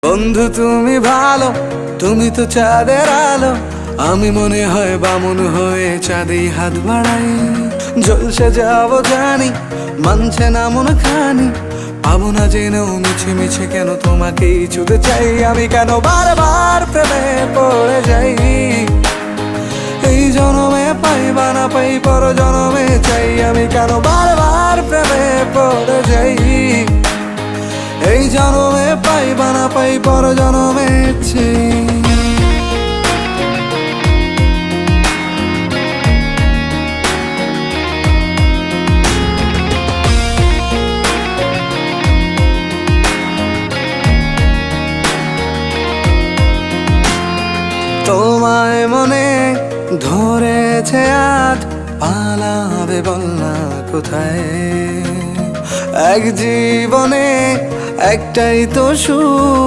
বন্ধু তুমি ভালো, তুমি তো চাঁদের আলো, আমি মনে হয় বামুন হয়ে চাঁদে হাত বাড়াই। ঝলসে যাব জানি, মানছে না মন খানি, পাবো না জেনেও মিছে মিছে কেন তোমাকেই ছুতে চাই। আমি কেন বারবার প্রেমে পড়ে যাই, এই জনমে পাই বা না পাই পর জনমে চাই। আমি কেন বারবার প্রেমে পড়ে যাই, এই জনমে পাই বা না পাই পর জনমে চাই। তোমায় মনে ধরেছে আজ, পালাবে বল না কোথায়। এক জীবনে একটাই তো সুখ,